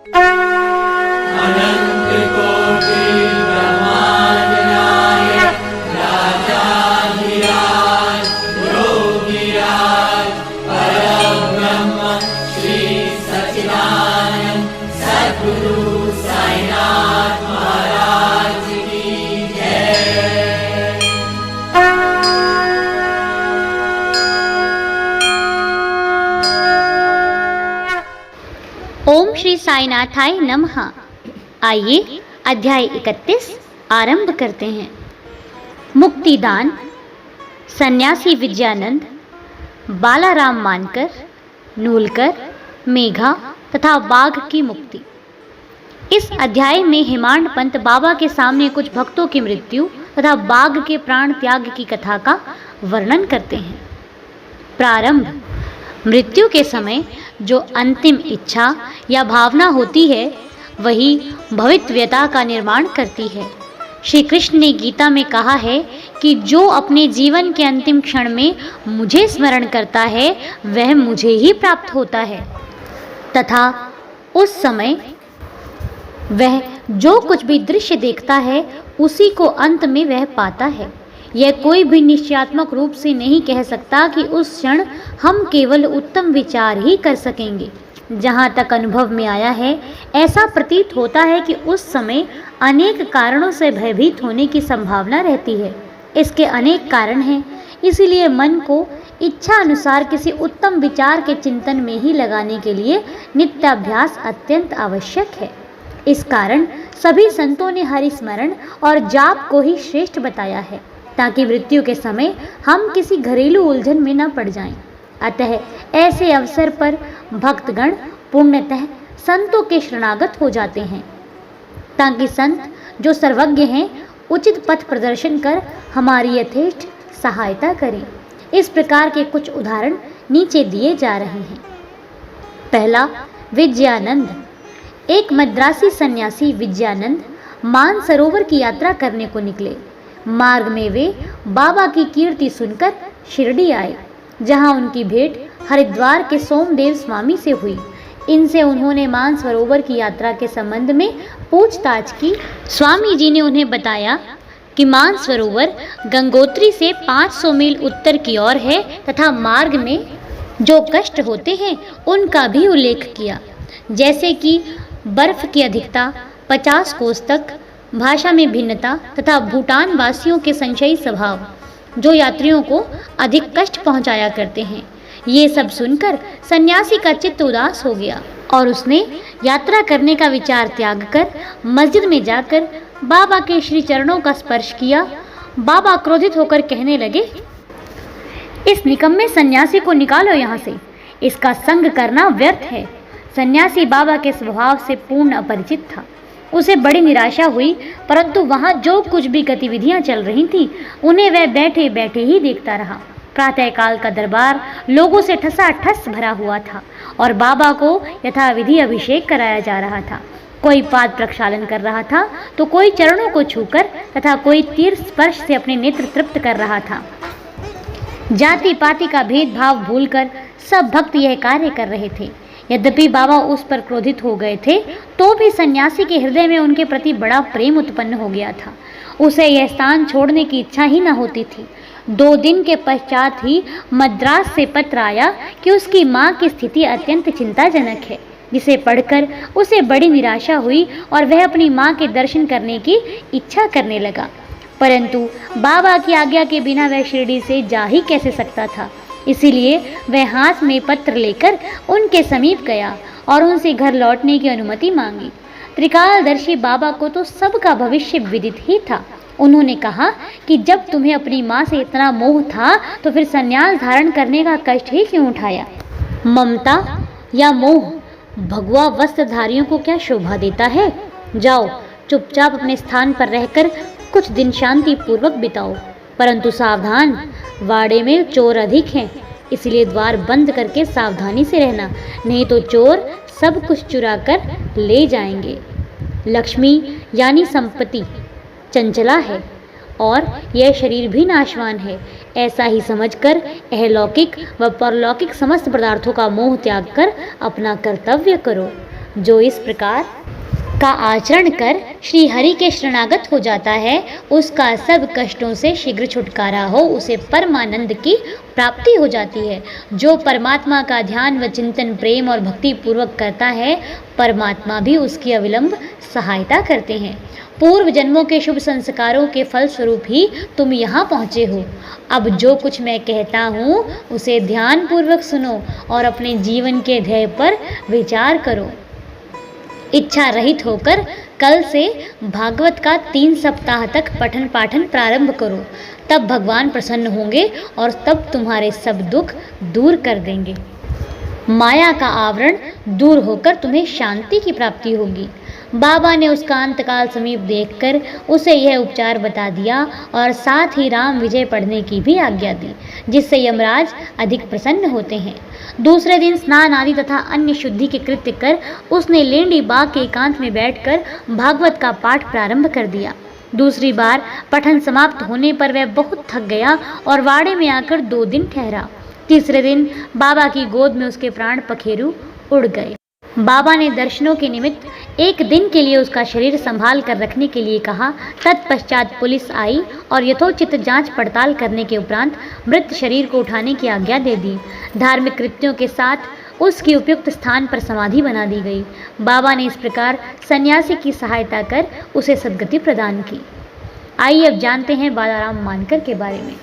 अनंत कोटि ब्रह्मांड नायक राजाधिराज योगीराज परब्रह्म श्री सच्चिदानंद सद्गुरु साईनाथ महाराज की जय। ओम श्री साईनाथाय नमः। आइए अध्याय 31 आरंभ करते हैं। मुक्तिदान, सन्यासी विजयानंद, बालाराम मानकर, नूलकर, मेघा तथा बाघ की मुक्ति। इस अध्याय में हेमांड पंत बाबा के सामने कुछ भक्तों की मृत्यु तथा बाघ के प्राण त्याग की कथा का वर्णन करते हैं। प्रारंभ। मृत्यु के समय जो अंतिम इच्छा या भावना होती है वही भवितव्यता का निर्माण करती है। श्री कृष्ण ने गीता में कहा है कि जो अपने जीवन के अंतिम क्षण में मुझे स्मरण करता है वह मुझे ही प्राप्त होता है तथा उस समय वह जो कुछ भी दृश्य देखता है उसी को अंत में वह पाता है। यह कोई भी निश्चयात्मक रूप से नहीं कह सकता कि उस क्षण हम केवल उत्तम विचार ही कर सकेंगे। जहाँ तक अनुभव में आया है ऐसा प्रतीत होता है कि उस समय अनेक कारणों से भयभीत होने की संभावना रहती है। इसके अनेक कारण हैं, इसीलिए मन को इच्छा अनुसार किसी उत्तम विचार के चिंतन में ही लगाने के लिए नित्याभ्यास अत्यंत आवश्यक है। इस कारण सभी संतों ने हरिस्मरण और जाप को ही श्रेष्ठ बताया है ताकि मृत्यु के समय हम किसी घरेलू उलझन में न पड़ जाएं। अतः ऐसे अवसर पर भक्तगण पूर्णतः संतों के शरणागत हो जाते हैं ताकि संत जो सर्वज्ञ हैं उचित पथ प्रदर्शन कर हमारी यथेष्ट सहायता करें। इस प्रकार के कुछ उदाहरण नीचे दिए जा रहे हैं। पहला, विजयानंद। एक मद्रासी सन्यासी विजयानंद मानसरोवर की यात्रा करने को निकले। मार्ग में वे बाबा की कीर्ति सुनकर शिरडी आए, जहां उनकी भेंट हरिद्वार के सोमदेव स्वामी से हुई। इनसे उन्होंने मानसरोवर की यात्रा के संबंध में पूछताछ की। स्वामी जी ने उन्हें बताया कि मानसरोवर गंगोत्री से 500 मील उत्तर की ओर है तथा मार्ग में जो कष्ट होते हैं उनका भी उल्लेख किया, जैसे कि बर्फ की अधिकता, 50 कोस तक, भाषा में भिन्नता तथा भूटान वासियों के संशयी स्वभाव जो यात्रियों को अधिक कष्ट पहुंचाया करते हैं। ये सब सुनकर सन्यासी का चित्त उदास हो गया और उसने यात्रा करने का विचार त्याग कर मस्जिद में जाकर बाबा के श्री चरणों का स्पर्श किया। बाबा क्रोधित होकर कहने लगे, इस निकम्मे सन्यासी को निकालो यहाँ से, इसका संग करना व्यर्थ है। सन्यासी बाबा के स्वभाव से पूर्ण अपरिचित था। उसे बड़ी निराशा हुई, परंतु वहाँ जो कुछ भी गतिविधियाँ चल रही थीं उन्हें वह बैठे बैठे ही देखता रहा। प्रातःकाल का दरबार लोगों से ठसाठस भरा हुआ था और बाबा को यथाविधि अभिषेक कराया जा रहा था। कोई पाद प्रक्षालन कर रहा था तो कोई चरणों को छूकर तथा कोई तीर स्पर्श से अपने नेत्र तृप्त कर रहा था। जाति पाति का भेदभाव भूलकर सब भक्त यह कार्य कर रहे थे। यद्यपि बाबा उस पर क्रोधित हो गए थे तो भी सन्यासी के हृदय में उनके प्रति बड़ा प्रेम उत्पन्न हो गया था। उसे यह स्थान छोड़ने की इच्छा ही न होती थी। 2 दिन के पश्चात ही मद्रास से पत्र आया कि उसकी माँ की स्थिति अत्यंत चिंताजनक है, जिसे पढ़कर उसे बड़ी निराशा हुई और वह अपनी माँ के दर्शन करने की इच्छा करने लगा। परंतु बाबा की आज्ञा के बिना वह शिरडी से जा ही कैसे सकता था। इसीलिए वह हाथ में पत्र लेकर उनके समीप गया और उनसे घर लौटने की अनुमति मांगी। त्रिकालदर्शी बाबा को तो सबका भविष्य विदित ही था। उन्होंने कहा कि जब तुम्हें अपनी माँ से इतना मोह था तो फिर संन्यास धारण करने का कष्ट ही क्यों उठाया। ममता या मोह भगवा वस्त्रधारियों को क्या शोभा देता है। जाओ चुपचाप अपने स्थान पर रहकर कुछ दिन शांति पूर्वक बिताओ, परंतु सावधान, वाड़े में चोर अधिक हैं, इसलिए द्वार बंद करके सावधानी से रहना, नहीं तो चोर सब कुछ चुरा कर ले जाएंगे। लक्ष्मी यानी संपत्ति चंचला है और यह शरीर भी नाशवान है। ऐसा ही समझकर अहलौकिक व परलौकिक समस्त पदार्थों का मोह त्याग कर अपना कर्तव्य करो। जो इस प्रकार का आचरण कर श्री हरि के शरणागत हो जाता है, उसका सब कष्टों से शीघ्र छुटकारा हो, उसे परमानंद की प्राप्ति हो जाती है। जो परमात्मा का ध्यान व चिंतन प्रेम और भक्ति पूर्वक करता है, परमात्मा भी उसकी अविलंब सहायता करते हैं। पूर्व जन्मों के शुभ संस्कारों के फलस्वरूप ही तुम यहाँ पहुँचे हो। अब जो कुछ मैं कहता हूँ उसे ध्यान पूर्वक सुनो और अपने जीवन के ध्येय पर विचार करो। इच्छा रहित होकर कल से भागवत का 3 सप्ताह तक पठन पाठन प्रारंभ करो, तब भगवान प्रसन्न होंगे और तब तुम्हारे सब दुख दूर कर देंगे। माया का आवरण दूर होकर तुम्हें शांति की प्राप्ति होगी। बाबा ने उसका अंतकाल समीप देखकर उसे यह उपचार बता दिया और साथ ही राम विजय पढ़ने की भी आज्ञा दी, जिससे यमराज अधिक प्रसन्न होते हैं। दूसरे दिन स्नान आदि तथा अन्य शुद्धि के कृत्य कर उसने लेंडी बाग के एकांत में बैठकर भागवत का पाठ प्रारंभ कर दिया। दूसरी बार पठन समाप्त होने पर वह बहुत थक गया और वाड़े में आकर 2 दिन ठहरा। तीसरे दिन बाबा की गोद में उसके प्राण पखेरु उड़ गए। बाबा ने दर्शनों के निमित्त 1 दिन के लिए उसका शरीर संभाल कर रखने के लिए कहा। तत्पश्चात पुलिस आई और यथोचित जांच पड़ताल करने के उपरांत मृत शरीर को उठाने की आज्ञा दे दी। धार्मिक कृत्यों के साथ उसकी उपयुक्त स्थान पर समाधि बना दी गई। बाबा ने इस प्रकार सन्यासी की सहायता कर उसे सद्गति प्रदान की। आइए अब जानते हैं बालाराम मानकर के बारे में।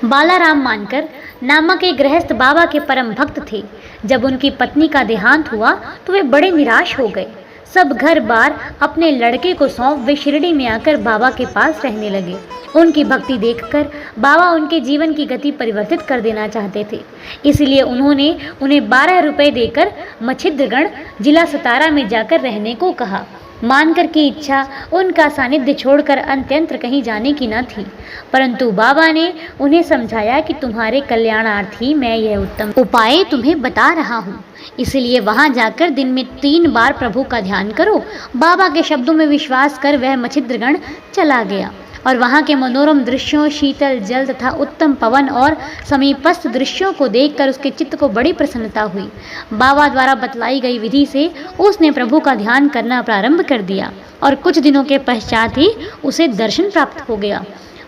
बालाराम मानकर नामक एक गृहस्थ बाबा के परम भक्त थे। जब उनकी पत्नी का देहांत हुआ तो वे बड़े निराश हो गए। सब घर बार अपने लड़के को सौंप वे शिरडी में आकर बाबा के पास रहने लगे। उनकी भक्ति देखकर बाबा उनके जीवन की गति परिवर्तित कर देना चाहते थे, इसलिए उन्होंने उन्हें 12 रुपये देकर मच्छिद्रगढ़ जिला सतारा में जाकर रहने को कहा। मानकर की इच्छा उनका सानिध्य छोड़कर अन्यत्र कहीं जाने की न थी, परंतु बाबा ने उन्हें समझाया कि तुम्हारे कल्याणार्थी मैं यह उत्तम उपाय तुम्हें बता रहा हूँ, इसलिए वहां जाकर दिन में 3 बार प्रभु का ध्यान करो। बाबा के शब्दों में विश्वास कर वह मच्छिद्रगढ़ चला गया और वहाँ के मनोरम दृश्यों, शीतल जल तथा उत्तम पवन और समीपस्थ दृश्यों को देखकर उसके चित्त को बड़ी प्रसन्नता हुई। बाबा द्वारा बतलाई गई विधि से उसने प्रभु का ध्यान करना प्रारंभ कर दिया और कुछ दिनों के पश्चात ही उसे दर्शन प्राप्त हो गया।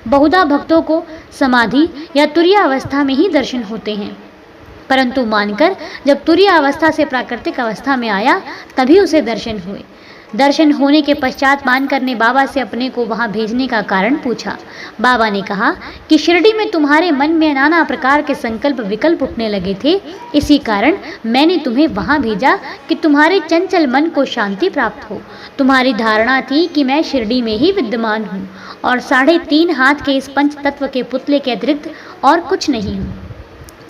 बहुधा भक्तों को समाधि या तुरीय अवस्था में ही दर्शन होते हैं, परंतु मानकर जब तुरीय अवस्था से प्राकृतिक अवस्था में आया तभी उसे दर्शन हुए। दर्शन होने के पश्चात मानकर ने बाबा से अपने को वहां भेजने का कारण पूछा। बाबा ने कहा कि शिरडी में तुम्हारे मन में नाना प्रकार के संकल्प विकल्प उठने लगे थे, इसी कारण मैंने तुम्हें वहां भेजा कि तुम्हारे चंचल मन को शांति प्राप्त हो। तुम्हारी धारणा थी कि मैं शिरडी में ही विद्यमान हूँ और 3.5 हाथ के इस पंच तत्व के पुतले के अतिरिक्त और कुछ नहीं हूँ,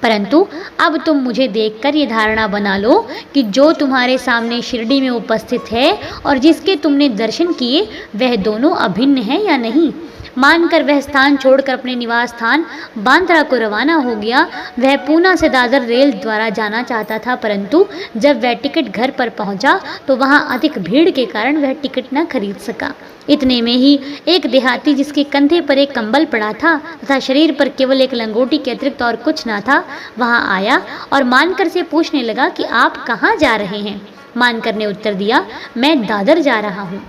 परंतु अब तुम मुझे देखकर ये धारणा बना लो कि जो तुम्हारे सामने शिरडी में उपस्थित है और जिसके तुमने दर्शन किए वह दोनों अभिन्न है या नहीं। मानकर वह स्थान छोड़कर अपने निवास स्थान बांद्रा को रवाना हो गया। वह पूना से दादर रेल द्वारा जाना चाहता था, परंतु जब वह टिकट घर पर पहुंचा तो वहां अधिक भीड़ के कारण वह टिकट न खरीद सका। इतने में ही एक देहाती जिसके कंधे पर एक कंबल पड़ा था तथा शरीर पर केवल एक लंगोटी के अतिरिक्त और कुछ न था, वहां आया और मानकर से पूछने लगा कि आप कहाँ जा रहे हैं। मानकर ने उत्तर दिया, मैं दादर जा रहा हूँ।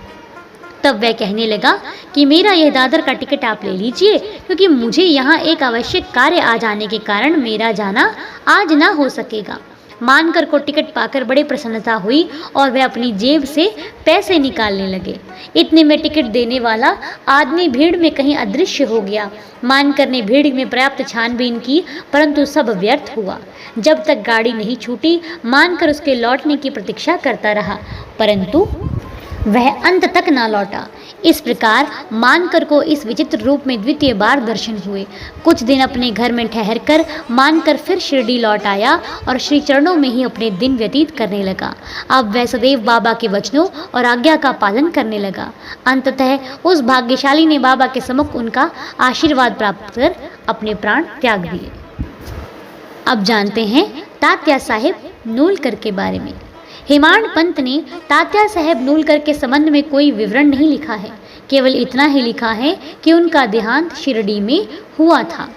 तब वह कहने लगा कि मेरा यह दादर का टिकट आप ले लीजिए, क्योंकि मुझे यहाँ एक आवश्यक कार्य आ जाने के कारण मेरा जाना आज ना हो सकेगा। मानकर को टिकट पाकर बड़ी प्रसन्नता हुई और वह अपनी जेब से पैसे निकालने लगे। इतने में टिकट देने वाला आदमी भीड़ में कहीं अदृश्य हो गया। मानकर ने भीड़ में पर्याप्त छानबीन की, परंतु सब व्यर्थ हुआ। जब तक गाड़ी नहीं छूटी मानकर उसके लौटने की प्रतीक्षा करता रहा, परंतु वह अंत तक ना लौटा। इस प्रकार मानकर को इस विचित्र रूप में द्वितीय बार दर्शन हुए। कुछ दिन अपने घर में ठहरकर मानकर फिर शिरडी लौट आया और श्री चरणों में ही अपने दिन व्यतीत करने लगा। अब वह सदैव बाबा के वचनों और आज्ञा का पालन करने लगा। अंततः उस भाग्यशाली ने बाबा के सम्मुख उनका आशीर्वाद प्राप्त कर अपने प्राण त्याग दिए। अब जानते हैं तात्या साहेब नूलकर के बारे में। हेमाड पंत ने तात्या साहेब नूलकर के संबंध में कोई विवरण नहीं लिखा है, केवल इतना ही लिखा है कि उनका देहांत शिरडी में हुआ था।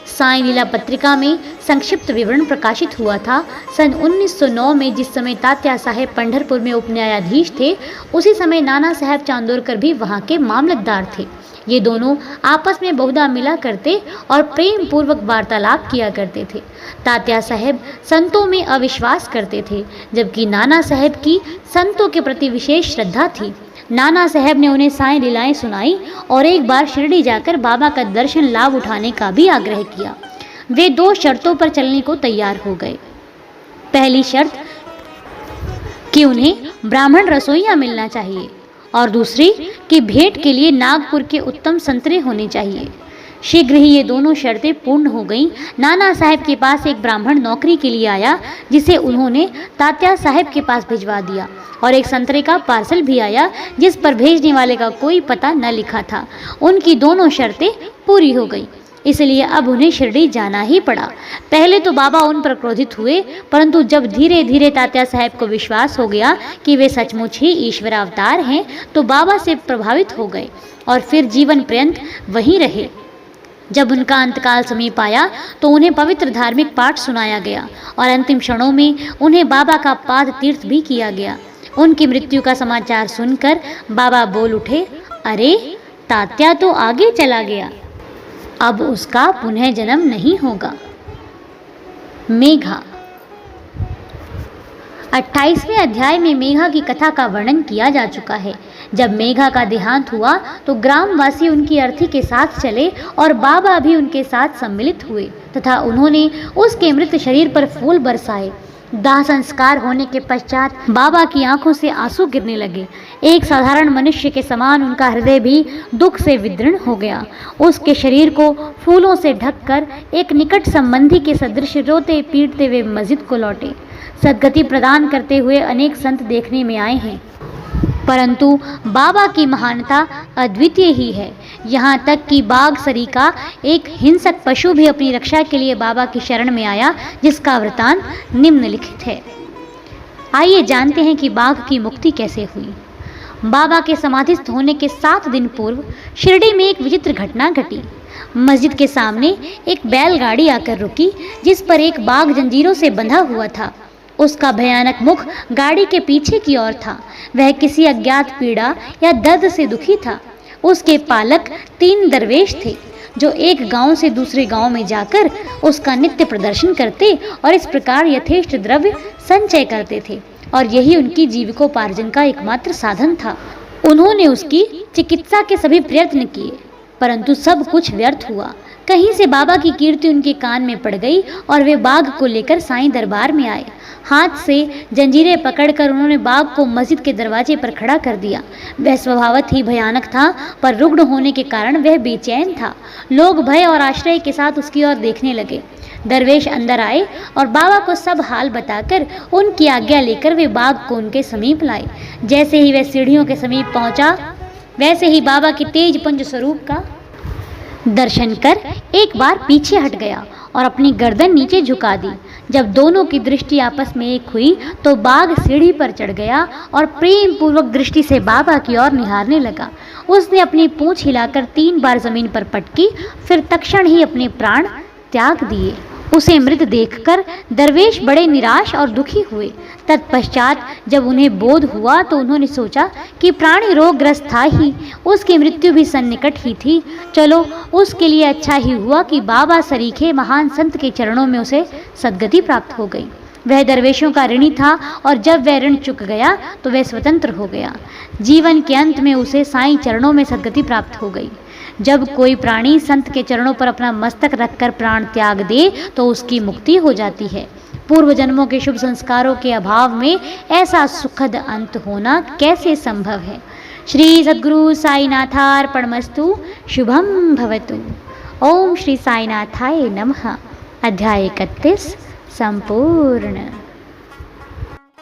साईं लीला पत्रिका में संक्षिप्त विवरण प्रकाशित हुआ था। सन 1909 में जिस समय तात्या साहेब पंढरपुर में उपन्यायाधीश थे, उसी समय नाना साहेब चांदोरकर भी वहाँ के मामलतदार थे। ये दोनों आपस में बहुधा मिला करते और प्रेम पूर्वक वार्तालाप किया करते थे। तात्या साहेब संतों में अविश्वास करते थे, जबकि नाना साहेब की संतों के प्रति विशेष श्रद्धा थी। नाना साहेब ने उन्हें साईं लीलाएं सुनाई और एक बार शिरडी जाकर बाबा का दर्शन लाभ उठाने का भी आग्रह किया। वे 2 शर्तों पर चलने को तैयार हो गए। पहली शर्त कि उन्हें ब्राह्मण रसोइया मिलना चाहिए और दूसरी कि भेंट के लिए नागपुर के उत्तम संतरे होने चाहिए। शीघ्र ही ये दोनों शर्तें पूर्ण हो गईं। नाना साहेब के पास एक ब्राह्मण नौकरी के लिए आया, जिसे उन्होंने तात्या साहेब के पास भिजवा दिया, और एक संतरे का पार्सल भी आया, जिस पर भेजने वाले का कोई पता न लिखा था। उनकी दोनों शर्तें पूरी हो गई, इसलिए अब उन्हें शिरडी जाना ही पड़ा। पहले तो बाबा उन पर क्रोधित हुए, परंतु जब धीरे धीरे तात्या साहेब को विश्वास हो गया कि वे सचमुच ही ईश्वर अवतार हैं, तो बाबा से प्रभावित हो गए और फिर जीवन पर्यंत वहीं रहे। जब उनका अंतकाल समीप आया तो उन्हें पवित्र धार्मिक पाठ सुनाया गया और अंतिम क्षणों में उन्हें बाबा का पाद तीर्थ भी किया गया। उनकी मृत्यु का समाचार सुनकर बाबा बोल उठे, अरे तात्या तो आगे चला गया, अब उसका पुनः जन्म नहीं होगा। मेघा 28वें अध्याय में मेघा की कथा का वर्णन किया जा चुका है। जब मेघा का देहांत हुआ तो ग्रामवासी उनकी अर्थी के साथ चले और बाबा भी उनके साथ सम्मिलित हुए तथा उन्होंने उसके मृत शरीर पर फूल बरसाए। दाह संस्कार होने के पश्चात बाबा की आंखों से आंसू गिरने लगे। एक साधारण मनुष्य के समान उनका हृदय भी दुख से विदीर्ण हो गया। उसके शरीर को फूलों से ढककर एक निकट संबंधी के सदृश रोते पीटते वे मस्जिद को लौटे। सद्गति प्रदान करते हुए अनेक संत देखने में आए हैं, परंतु बाबा की महानता अद्वितीय ही है। यहाँ तक कि बाघ सरीका, एक हिंसक पशु, भी अपनी रक्षा के लिए बाबा की शरण में आया, जिसका वृतांत निम्नलिखित है। आइए जानते हैं कि बाघ की मुक्ति कैसे हुई। बाबा के समाधिस्थ होने के 7 दिन पूर्व शिरडी में एक विचित्र घटना घटी। मस्जिद के सामने एक बैलगाड़ी आकर रुकी, जिस पर एक बाघ जंजीरों से बंधा हुआ था। उसका भयानक मुख गाड़ी के पीछे की ओर था। वह किसी अज्ञात पीड़ा या दर्द से दुखी था। उसके पालक 3 दरवेश थे, जो एक गांव से दूसरे गांव में जाकर उसका नित्य प्रदर्शन करते और इस प्रकार यथेष्ट द्रव्य संचय करते थे, और यही उनकी जीविकोपार्जन का एकमात्र साधन था। उन्होंने उसकी चिकित्सा के सभी प्रयत्न किए, परंतु सब कुछ व्यर्थ हुआ। कहीं से बाबा की कीर्ति उनके कान में पड़ गई और वे बाघ को लेकर साईं दरबार में आए। हाथ से जंजीरें पकड़कर उन्होंने बाघ को मस्जिद के दरवाजे पर खड़ा कर दिया। वह स्वभावत ही भयानक था, पर रुग्ण होने के कारण वह बेचैन था। लोग भय और आश्रय के साथ उसकी ओर देखने लगे। दरवेश अंदर आए और बाबा को सब हाल बताकर उनकी आज्ञा लेकर वे बाघ को उनके समीप लाए। जैसे ही वह सीढ़ियों के समीप पहुंचा, वैसे ही बाबा की तेज पंच स्वरूप का दर्शन कर एक बार पीछे हट गया और अपनी गर्दन नीचे झुका दी। जब दोनों की दृष्टि आपस में एक हुई तो बाघ सीढ़ी पर चढ़ गया और प्रेम पूर्वक दृष्टि से बाबा की ओर निहारने लगा। उसने अपनी पूंछ हिलाकर 3 बार जमीन पर पटकी, फिर तत्क्षण ही अपने प्राण त्याग दिए। उसे मृत देखकर दरवेश बड़े निराश और दुखी हुए। तत्पश्चात जब उन्हें बोध हुआ तो उन्होंने सोचा कि प्राणी रोगग्रस्त था ही, उसकी मृत्यु भी सन्निकट ही थी। चलो, उसके लिए अच्छा ही हुआ कि बाबा सरीखे महान संत के चरणों में उसे सद्गति प्राप्त हो गई। वह दरवेशों का ऋणी था और जब वह ऋण चुक गया तो वह स्वतंत्र हो गया। जीवन के अंत में उसे साईं चरणों में सद्गति प्राप्त हो गई। जब कोई प्राणी संत के चरणों पर अपना मस्तक रखकर प्राण त्याग दे तो उसकी मुक्ति हो जाती है। पूर्व जन्मों के शुभ संस्कारों के अभाव में ऐसा सुखद अंत होना कैसे संभव है। श्री सद्गुरु साईनाथार्पणमस्तु। शुभम भवतु। ओम श्री साईनाथाय नमः। अध्याय 31 संपूर्ण।